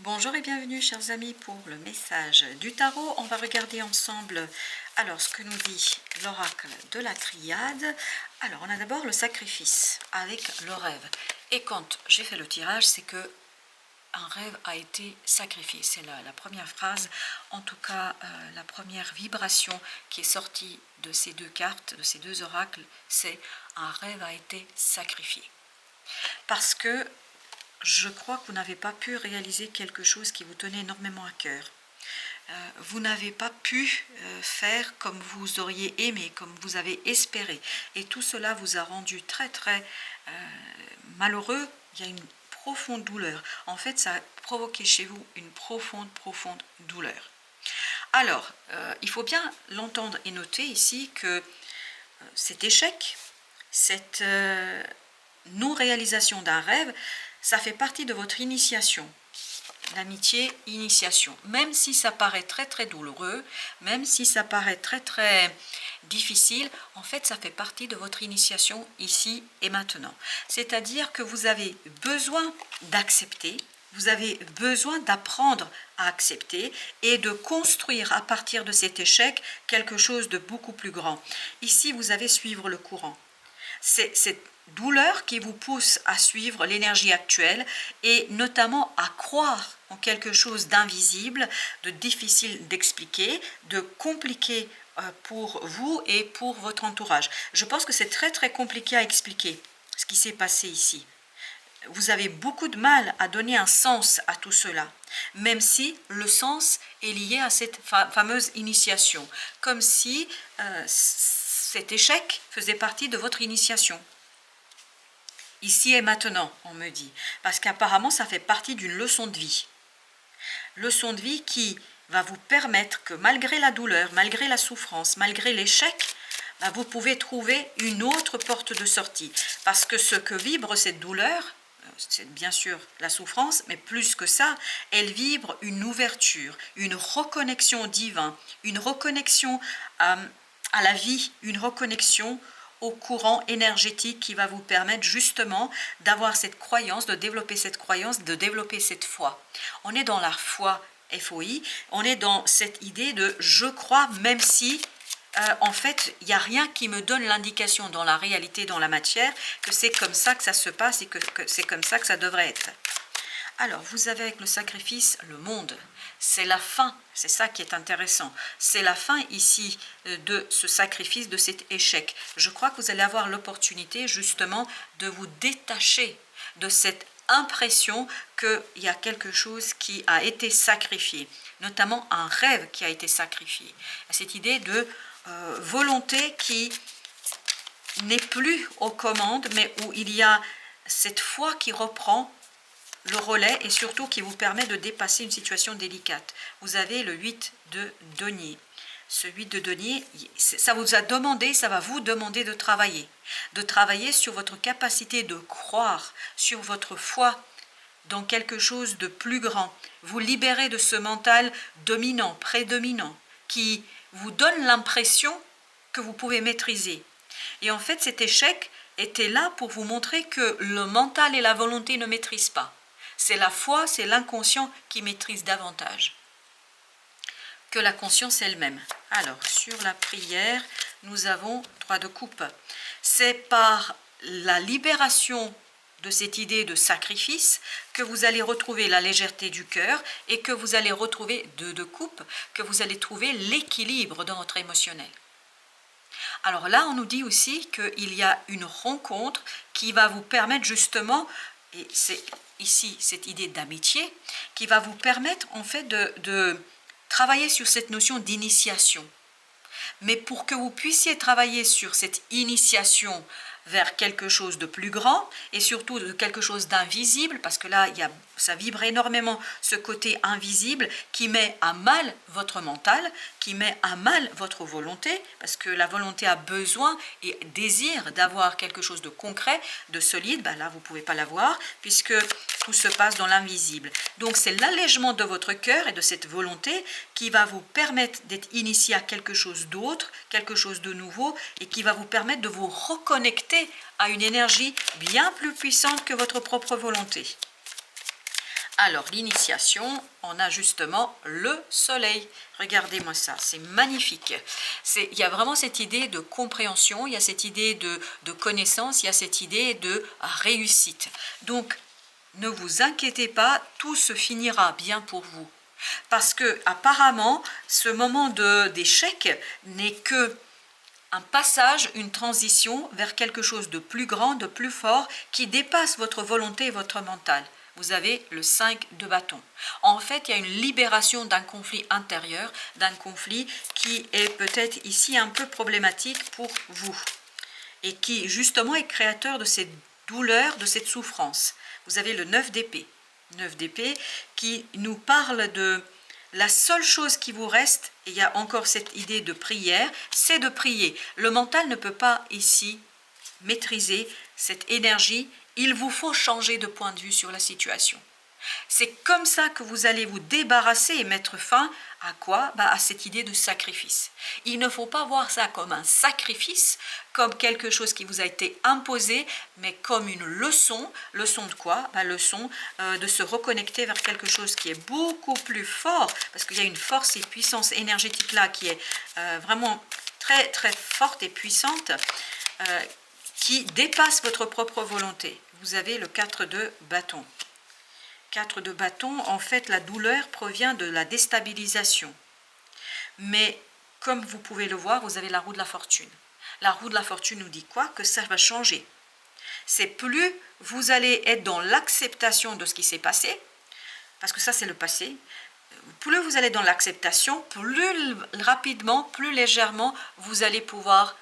Bonjour et bienvenue chers amis pour le message du tarot. On va regarder ensemble alors ce que nous dit l'oracle de la triade. Alors on a d'abord le sacrifice avec le rêve. Et quand j'ai fait le tirage, c'est que un rêve a été sacrifié. C'est la première phrase, en tout cas la première vibration qui est sortie de ces deux cartes, de ces deux oracles, c'est un rêve a été sacrifié. Parce que je crois que vous n'avez pas pu réaliser quelque chose qui vous tenait énormément à cœur. Vous n'avez pas pu faire comme vous auriez aimé, comme vous avez espéré. Et tout cela vous a rendu très très malheureux. Il y a une profonde douleur. En fait, ça a provoqué chez vous une profonde douleur. Alors, il faut bien l'entendre et noter ici que cet échec, cette non-réalisation d'un rêve, ça fait partie de votre initiation. L'amitié, initiation. Même si ça paraît très très douloureux, même si ça paraît très très difficile, en fait ça fait partie de votre initiation ici et maintenant. C'est-à-dire que vous avez besoin d'accepter, vous avez besoin d'apprendre à accepter et de construire à partir de cet échec quelque chose de beaucoup plus grand. Ici vous avez suivre le courant. C'est cette douleur qui vous pousse à suivre l'énergie actuelle et notamment à croire en quelque chose d'invisible, de difficile d'expliquer, de compliqué pour vous et pour votre entourage. Je pense que c'est très très compliqué à expliquer ce qui s'est passé ici. Vous avez beaucoup de mal à donner un sens à tout cela, même si le sens est lié à cette fameuse initiation, comme si cet échec faisait partie de votre initiation. Ici et maintenant, on me dit, parce qu'apparemment ça fait partie d'une leçon de vie. Leçon de vie qui va vous permettre que malgré la douleur, malgré la souffrance, malgré l'échec, vous pouvez trouver une autre porte de sortie. Parce que ce que vibre cette douleur, c'est bien sûr la souffrance, mais plus que ça, elle vibre une ouverture, une reconnexion divine, une reconnexion à la vie, une reconnexion au courant énergétique qui va vous permettre justement d'avoir cette croyance, de développer cette croyance, de développer cette foi. On est dans la foi FOI, on est dans cette idée de je crois même si en fait, il n'y a rien qui me donne l'indication dans la réalité, dans la matière, que c'est comme ça que ça se passe et que c'est comme ça que ça devrait être. Alors, vous avez avec le sacrifice le monde. C'est la fin, c'est ça qui est intéressant. C'est la fin ici de ce sacrifice, de cet échec. Je crois que vous allez avoir l'opportunité justement de vous détacher de cette impression qu'il y a quelque chose qui a été sacrifié, notamment un rêve qui a été sacrifié. Cette idée de volonté qui n'est plus aux commandes, mais où il y a cette foi qui reprend le relais et surtout qui vous permet de dépasser une situation délicate. Vous avez le 8 de denier. Ce 8 de denier, ça vous a demandé, ça va vous demander de travailler sur votre capacité de croire, sur votre foi dans quelque chose de plus grand. Vous libérez de ce mental dominant, prédominant, qui vous donne l'impression que vous pouvez maîtriser. Et en fait, cet échec était là pour vous montrer que le mental et la volonté ne maîtrisent pas. C'est la foi, c'est l'inconscient qui maîtrise davantage que la conscience elle-même. Alors, sur la prière, nous avons 3 de coupe. C'est par la libération de cette idée de sacrifice que vous allez retrouver la légèreté du cœur et que vous allez retrouver 2 de coupe, que vous allez trouver l'équilibre dans votre émotionnel. Alors là, on nous dit aussi qu'il y a une rencontre qui va vous permettre justement, et c'est ici cette idée d'amitié, qui va vous permettre en fait de travailler sur cette notion d'initiation. Mais pour que vous puissiez travailler sur cette initiation vers quelque chose de plus grand et surtout de quelque chose d'invisible, parce que là, ça vibre énormément ce côté invisible qui met à mal votre mental, qui met à mal votre volonté, parce que la volonté a besoin et désire d'avoir quelque chose de concret, de solide. Là, vous ne pouvez pas l'avoir, puisque tout se passe dans l'invisible. Donc, c'est l'allègement de votre cœur et de cette volonté qui va vous permettre d'être initié à quelque chose d'autre, quelque chose de nouveau, et qui va vous permettre de vous reconnecter à une énergie bien plus puissante que votre propre volonté. Alors, l'initiation, on a justement le soleil. Regardez-moi ça, c'est magnifique. Il y a vraiment cette idée de compréhension, il y a cette idée de connaissance, il y a cette idée de réussite. Donc, ne vous inquiétez pas, tout se finira bien pour vous. Parce que apparemment, ce moment d'échec n'est que un passage, une transition vers quelque chose de plus grand, de plus fort, qui dépasse votre volonté et votre mental. Vous avez le 5 de bâton. En fait, il y a une libération d'un conflit intérieur, d'un conflit qui est peut-être ici un peu problématique pour vous et qui justement est créateur de cette douleur, de cette souffrance. Vous avez le 9 d'épée. 9 d'épée qui nous parle de la seule chose qui vous reste, et il y a encore cette idée de prière, c'est de prier. Le mental ne peut pas ici maîtriser cette énergie. Il vous faut changer de point de vue sur la situation. C'est comme ça que vous allez vous débarrasser et mettre fin à quoi? À cette idée de sacrifice. Il ne faut pas voir ça comme un sacrifice, comme quelque chose qui vous a été imposé, mais comme une leçon. Leçon de quoi? Leçon de se reconnecter vers quelque chose qui est beaucoup plus fort, parce qu'il y a une force et puissance énergétique là qui est vraiment très très forte et puissante, qui dépasse votre propre volonté. Vous avez le 4 de bâton. 4 de bâton, en fait, la douleur provient de la déstabilisation. Mais, comme vous pouvez le voir, vous avez la roue de la fortune. La roue de la fortune nous dit quoi? Que ça va changer. C'est plus vous allez être dans l'acceptation de ce qui s'est passé, parce que ça, c'est le passé. Plus vous allez dans l'acceptation, plus rapidement, plus légèrement, vous allez pouvoir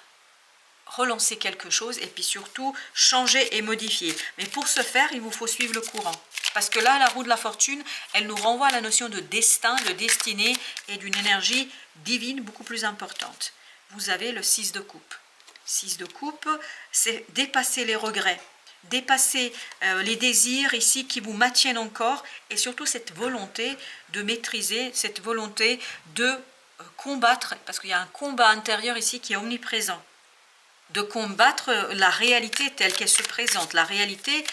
relancer quelque chose et puis surtout changer et modifier. Mais pour ce faire, il vous faut suivre le courant. Parce que là, la roue de la fortune, elle nous renvoie à la notion de destin, de destinée et d'une énergie divine beaucoup plus importante. Vous avez le 6 de coupe. 6 de coupe, c'est dépasser les regrets, dépasser les désirs ici qui vous maintiennent encore et surtout cette volonté de maîtriser, cette volonté de combattre, parce qu'il y a un combat intérieur ici qui est omniprésent. De combattre la réalité telle qu'elle se présente. La réalité,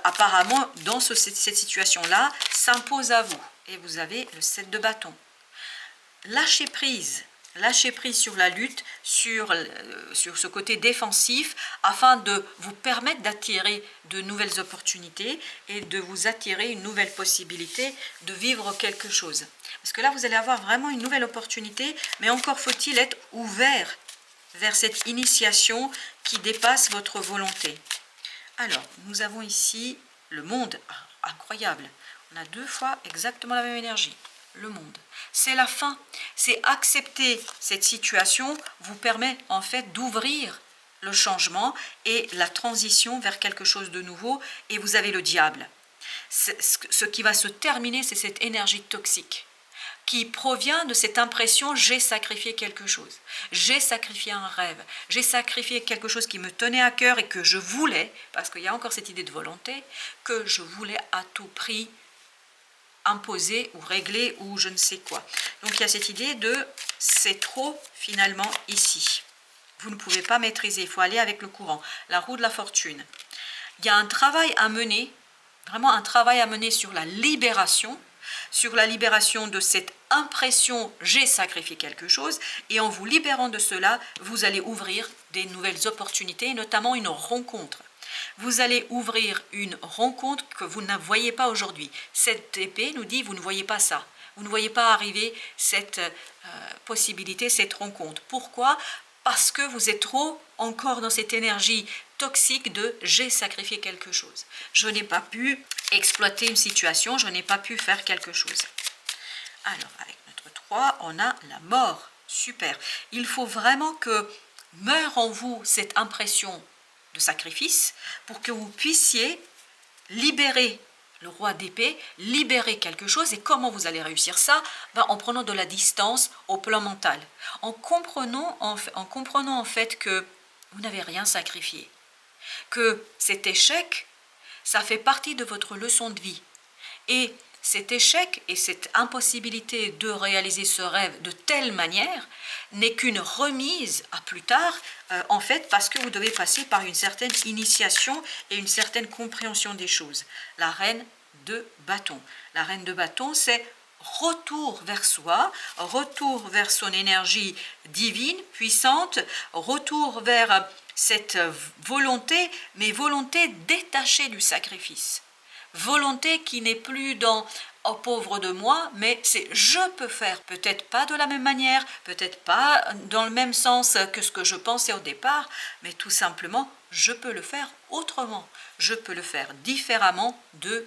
apparemment, dans cette situation-là, s'impose à vous. Et vous avez le 7 de bâton. Lâchez prise sur la lutte, sur ce côté défensif, afin de vous permettre d'attirer de nouvelles opportunités et de vous attirer une nouvelle possibilité de vivre quelque chose. Parce que là, vous allez avoir vraiment une nouvelle opportunité, mais encore faut-il être ouvert vers cette initiation qui dépasse votre volonté. Alors, nous avons ici le monde. Incroyable. On a 2 fois exactement la même énergie. Le monde. C'est la fin. C'est accepter cette situation vous permet en fait d'ouvrir le changement et la transition vers quelque chose de nouveau. Et vous avez le diable. Ce qui va se terminer, c'est cette énergie toxique qui provient de cette impression « j'ai sacrifié quelque chose, j'ai sacrifié un rêve, j'ai sacrifié quelque chose qui me tenait à cœur et que je voulais, parce qu'il y a encore cette idée de volonté, que je voulais à tout prix imposer ou régler ou je ne sais quoi. » Donc il y a cette idée de « c'est trop finalement ici ». Vous ne pouvez pas maîtriser, il faut aller avec le courant. La roue de la fortune. Il y a un travail à mener, vraiment un travail à mener sur la libération de cette impression « j'ai sacrifié quelque chose » et en vous libérant de cela, vous allez ouvrir des nouvelles opportunités, notamment une rencontre. Vous allez ouvrir une rencontre que vous ne voyez pas aujourd'hui. Cette épée nous dit « vous ne voyez pas ça ». Vous ne voyez pas arriver cette possibilité, cette rencontre. Pourquoi? Parce que vous êtes trop encore dans cette énergie toxique de « j'ai sacrifié quelque chose ». Je n'ai pas pu exploiter une situation, je n'ai pas pu faire quelque chose. Alors, avec notre 3, on a la mort. Super. Il faut vraiment que meure en vous cette impression de sacrifice pour que vous puissiez libérer le roi d'épée, libérer quelque chose. Et comment vous allez réussir ça? En prenant de la distance au plan mental. En comprenant en fait que vous n'avez rien sacrifié. Que cet échec, ça fait partie de votre leçon de vie. Et cet échec et cette impossibilité de réaliser ce rêve de telle manière n'est qu'une remise à plus tard, en fait, parce que vous devez passer par une certaine initiation et une certaine compréhension des choses. La reine de bâton. La reine de bâton, c'est retour vers soi, retour vers son énergie divine, puissante, retour vers cette volonté, mais volonté détachée du sacrifice. Volonté qui n'est plus dans oh pauvre de moi, mais c'est je peux faire, peut-être pas de la même manière, peut-être pas dans le même sens que ce que je pensais au départ, mais tout simplement je peux le faire autrement, je peux le faire différemment de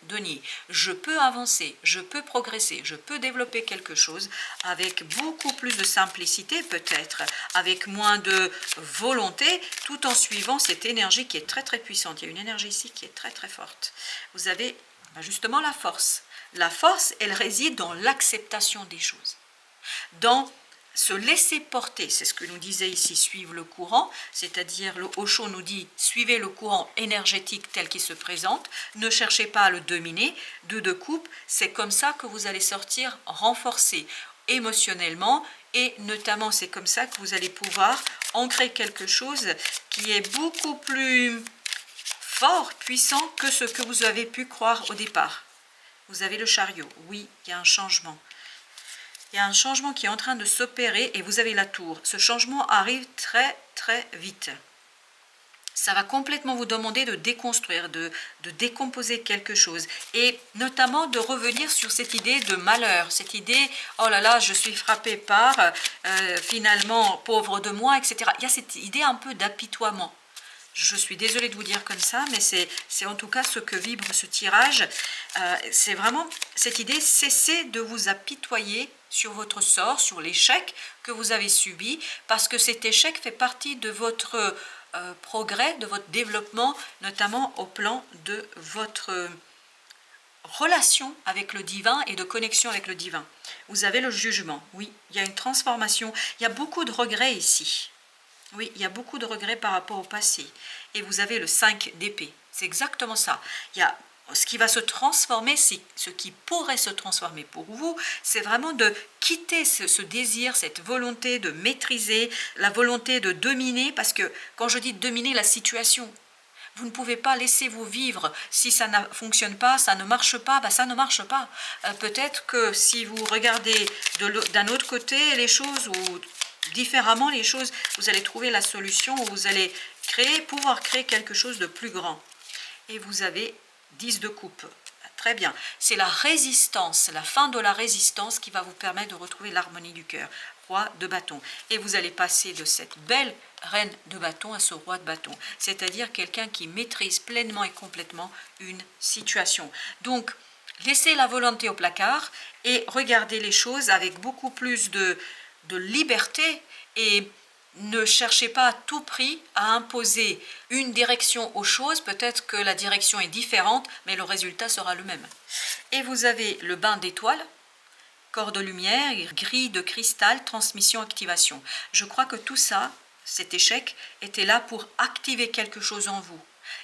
Denis. Je peux avancer, je peux progresser, je peux développer quelque chose avec beaucoup plus de simplicité peut-être, avec moins de volonté, tout en suivant cette énergie qui est très très puissante. Il y a une énergie ici qui est très très forte. Vous avez justement la force. La force, elle réside dans l'acceptation des choses, dans se laisser porter, c'est ce que nous disait ici, suivre le courant, c'est-à-dire le Osho nous dit, suivez le courant énergétique tel qu'il se présente, ne cherchez pas à le dominer, de coupe, c'est comme ça que vous allez sortir renforcé émotionnellement, et notamment c'est comme ça que vous allez pouvoir ancrer quelque chose qui est beaucoup plus fort, puissant que ce que vous avez pu croire au départ. Vous avez le chariot, oui, il y a un changement. Il y a un changement qui est en train de s'opérer et vous avez la tour. Ce changement arrive très très vite. Ça va complètement vous demander de déconstruire, de décomposer quelque chose. Et notamment de revenir sur cette idée de malheur, cette idée, oh là là, je suis frappé par, finalement, pauvre de moi, etc. Il y a cette idée un peu d'apitoiement. Je suis désolée de vous dire comme ça, mais c'est en tout cas ce que vibre ce tirage. C'est vraiment cette idée, cessez de vous apitoyer sur votre sort, sur l'échec que vous avez subi, parce que cet échec fait partie de votre progrès, de votre développement, notamment au plan de votre relation avec le divin et de connexion avec le divin. Vous avez le jugement, oui, il y a une transformation, il y a beaucoup de regrets ici. Oui, il y a beaucoup de regrets par rapport au passé. Et vous avez le 5 d'épée. C'est exactement ça. Il y a ce qui va se transformer, ce qui pourrait se transformer pour vous, c'est vraiment de quitter ce désir, cette volonté de maîtriser, la volonté de dominer, parce que quand je dis dominer la situation, vous ne pouvez pas laisser vous vivre. Si ça ne fonctionne pas, ça ne marche pas, ben ça ne marche pas. Peut-être que si vous regardez d'un autre côté les choses, ou différemment les choses, vous allez trouver la solution, où vous allez pouvoir créer quelque chose de plus grand. Et vous avez 10 de coupe. Très bien. C'est la résistance, la fin de la résistance qui va vous permettre de retrouver l'harmonie du cœur. Roi de bâton. Et vous allez passer de cette belle reine de bâton à ce roi de bâton. C'est-à-dire quelqu'un qui maîtrise pleinement et complètement une situation. Donc, laissez la volonté au placard et regardez les choses avec beaucoup plus de liberté, et ne cherchez pas à tout prix à imposer une direction aux choses. Peut-être que la direction est différente, mais le résultat sera le même. Et vous avez le bain d'étoiles, corps de lumière, grille de cristal, transmission, activation. Je crois que tout ça, cet échec, était là pour activer quelque chose en vous.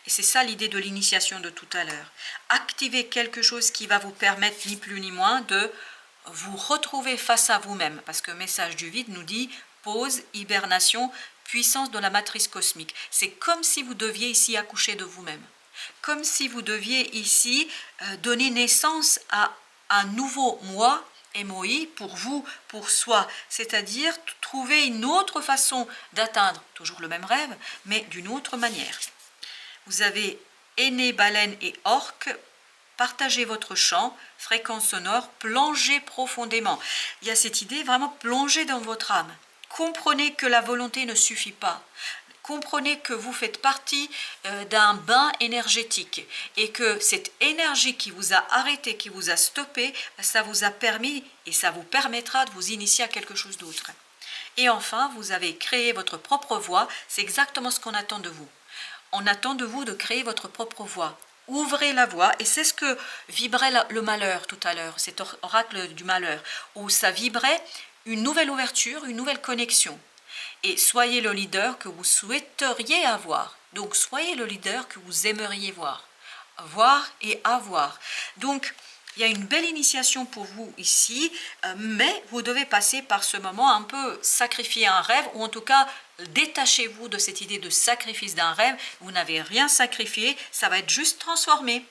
Et c'est ça l'idée de l'initiation de tout à l'heure. Activer quelque chose qui va vous permettre, ni plus ni moins, de vous retrouver face à vous-même. Parce que le message du vide nous dit pause, hibernation, puissance de la matrice cosmique. C'est comme si vous deviez ici accoucher de vous-même. Comme si vous deviez ici donner naissance à un nouveau moi, MOI, pour vous, pour soi. C'est-à-dire trouver une autre façon d'atteindre toujours le même rêve, mais d'une autre manière. Vous avez aîné, baleine et orque. Partagez votre champ, fréquence sonore, plongez profondément. Il y a cette idée, vraiment plongez dans votre âme. Comprenez que la volonté ne suffit pas. Comprenez que vous faites partie d'un bain énergétique et que cette énergie qui vous a arrêté, qui vous a stoppé, ça vous a permis et ça vous permettra de vous initier à quelque chose d'autre. Et enfin, vous avez créé votre propre voie, c'est exactement ce qu'on attend de vous. On attend de vous de créer votre propre voie. Ouvrez la voie, et c'est ce que vibrait le malheur tout à l'heure, cet oracle du malheur, où ça vibrait une nouvelle ouverture, une nouvelle connexion. Et soyez le leader que vous souhaiteriez avoir. Donc soyez le leader que vous aimeriez voir. Voir et avoir. Donc il y a une belle initiation pour vous ici, mais vous devez passer par ce moment un peu sacrifier un rêve, ou en tout cas détachez-vous de cette idée de sacrifice d'un rêve. Vous n'avez rien sacrifié, ça va être juste transformé.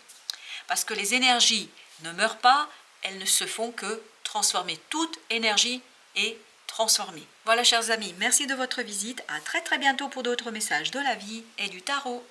parce que les énergies ne meurent pas, elles ne se font que transformer. Toute énergie est transformée. Voilà chers amis, merci de votre visite, à très bientôt pour d'autres messages de la vie et du tarot.